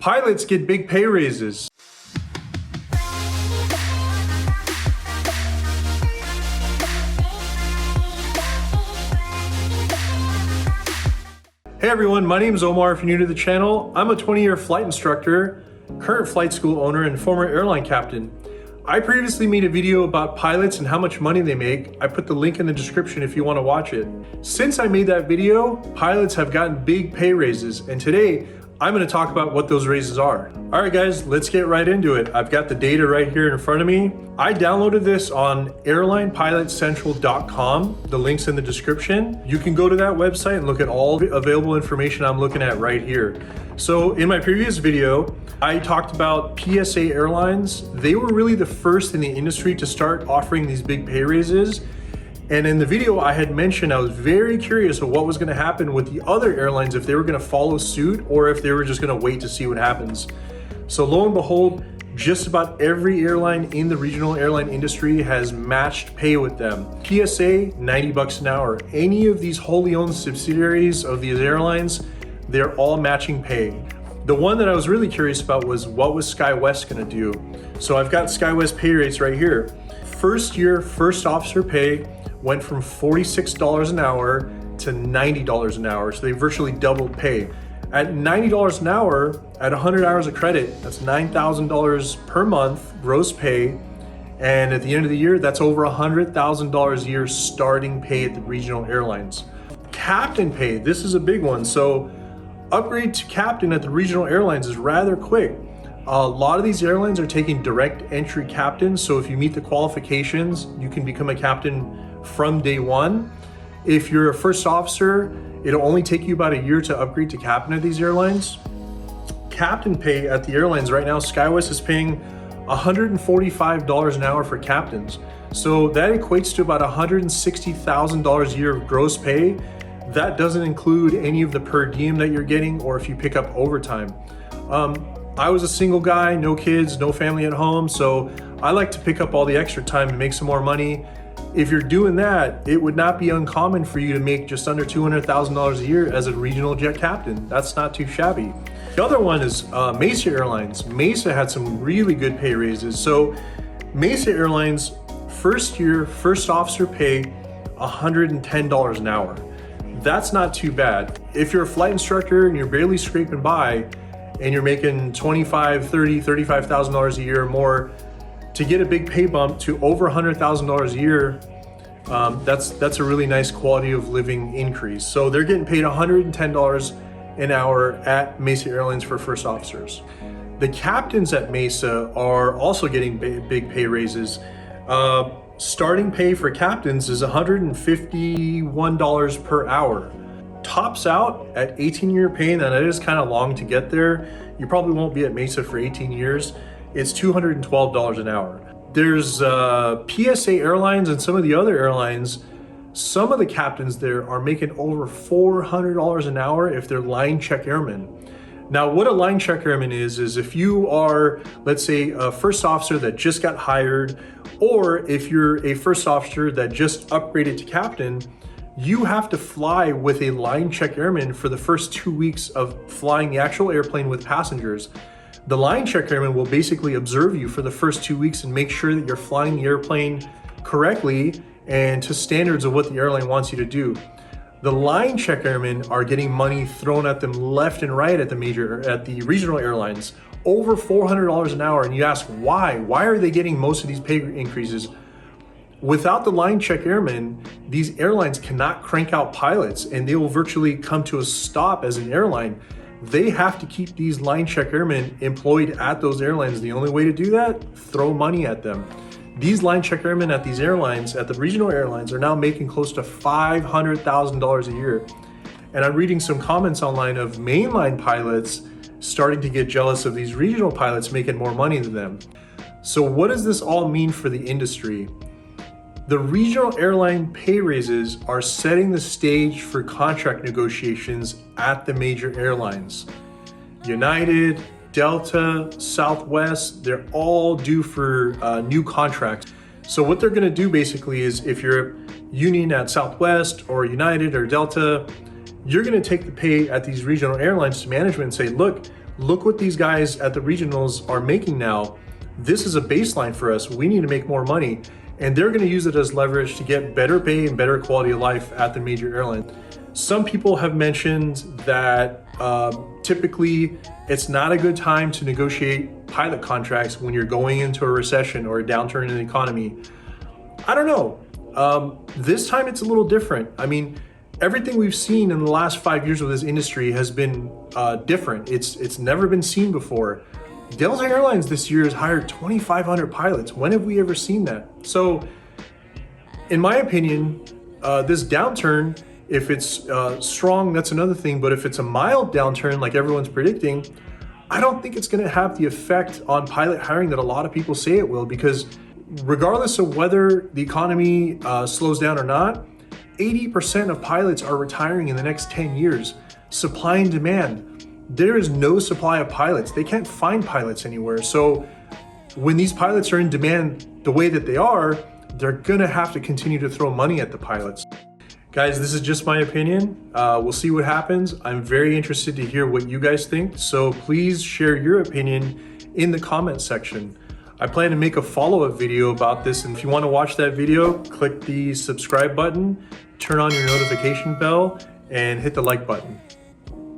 Pilots get big pay raises. Hey everyone, my name is Omar. If you're new to the channel, I'm a 20-year flight instructor, current flight school owner, and former airline captain. I previously made a video about pilots and how much money they make. I put the link in the description if you want to watch it. Since I made that video, pilots have gotten big pay raises, and today I'm going to talk about what those raises are. All right guys, let's get right into it. I've got the data right here in front of me. I downloaded this on airlinepilotcentral.com. The link's in the description. You can go to that website and look at all the available information I'm looking at right here. So in my previous video, I talked about PSA Airlines. They were really the first in the industry to start offering these big pay raises. And in the video I had mentioned, I was very curious of what was gonna happen with the other airlines, if they were gonna follow suit or if they were just gonna wait to see what happens. So lo and behold, just about every airline in the regional airline industry has matched pay with them. PSA, 90 bucks an hour. Any of these wholly owned subsidiaries of these airlines, they're all matching pay. The one that I was really curious about was what was SkyWest gonna do? So I've got SkyWest pay rates right here. First year, first officer pay went from $46 an hour to $90 an hour. So they virtually doubled pay. At $90 an hour, at 100 hours of credit, that's $9,000 per month gross pay. And at the end of the year, that's over $100,000 a year starting pay at the regional airlines. Captain pay, this is a big one. So upgrade to captain at the regional airlines is rather quick. A lot of these airlines are taking direct entry captains. So if you meet the qualifications, you can become a captain from day one. If you're a first officer, it'll only take you about a year to upgrade to captain at these airlines. Captain pay at the airlines right now, SkyWest is paying $145 an hour for captains. So that equates to about $160,000 a year of gross pay. That doesn't include any of the per diem that you're getting or if you pick up overtime. I was a single guy, no kids, no family at home, so I like to pick up all the extra time to make some more money. If you're doing that, it would not be uncommon for you to make just under $200,000 a year as a regional jet captain. That's not too shabby. The other one is Mesa Airlines. Mesa had some really good pay raises. So Mesa Airlines, first year, first officer pay, $110 an hour. That's not too bad. If you're a flight instructor and you're barely scraping by and you're making $25,000, $30,000, $35,000 a year or more, to get a big pay bump to over $100,000 a year, that's a really nice quality of living increase. So they're getting paid $110 an hour at Mesa Airlines for first officers. The captains at Mesa are also getting big pay raises. Starting pay for captains is $151 per hour. Tops out at 18-year pay, and that is kind of long to get there. You probably won't be at Mesa for 18 years. It's $212 an hour. There's PSA Airlines and some of the other airlines, some of the captains there are making over $400 an hour if they're line check airmen. Now, what a line check airman is if you are, let's say, a first officer that just got hired, or if you're a first officer that just upgraded to captain, you have to fly with a line check airman for the first 2 weeks of flying the actual airplane with passengers. The line check airman will basically observe you for the first 2 weeks and make sure that you're flying the airplane correctly and to standards of what the airline wants you to do. The line check airmen are getting money thrown at them left and right at the regional airlines, over $400 an hour. And you ask why? Why are they getting most of these pay increases? Without the line check airmen, these airlines cannot crank out pilots and they will virtually come to a stop as an airline. They have to keep these line check airmen employed at those airlines. The only way to do that, throw money at them. These line check airmen at these airlines, at the regional airlines, are now making close to $500,000 a year. And I'm reading some comments online of mainline pilots starting to get jealous of these regional pilots making more money than them. So what does this all mean for the industry? The regional airline pay raises are setting the stage for contract negotiations at the major airlines. United, Delta, Southwest, they're all due for new contracts. So what they're gonna do basically is, if you're union at Southwest or United or Delta, you're gonna take the pay at these regional airlines to management and say, look, look what these guys at the regionals are making now. This is a baseline for us. We need to make more money. And they're gonna use it as leverage to get better pay and better quality of life at the major airline. Some people have mentioned that typically it's not a good time to negotiate pilot contracts when you're going into a recession or a downturn in the economy. I don't know. This time it's a little different. I mean, everything we've seen in the last 5 years of this industry has been different. It's never been seen before. Delta Airlines this year has hired 2,500 pilots. When have we ever seen that? So, in my opinion, this downturn, if it's strong, that's another thing. But if it's a mild downturn, like everyone's predicting, I don't think it's going to have the effect on pilot hiring that a lot of people say it will. Because regardless of whether the economy slows down or not, 80% of pilots are retiring in the next 10 years. Supply and demand. There is no supply of pilots. They can't find pilots anywhere. So when these pilots are in demand the way that they are, they're gonna have to continue to throw money at the pilots. Guys, this is just my opinion. We'll see what happens. I'm very interested to hear what you guys think. So please share your opinion in the comment section. I plan to make a follow-up video about this. And if you wanna watch that video, click the subscribe button, turn on your notification bell, and hit the like button.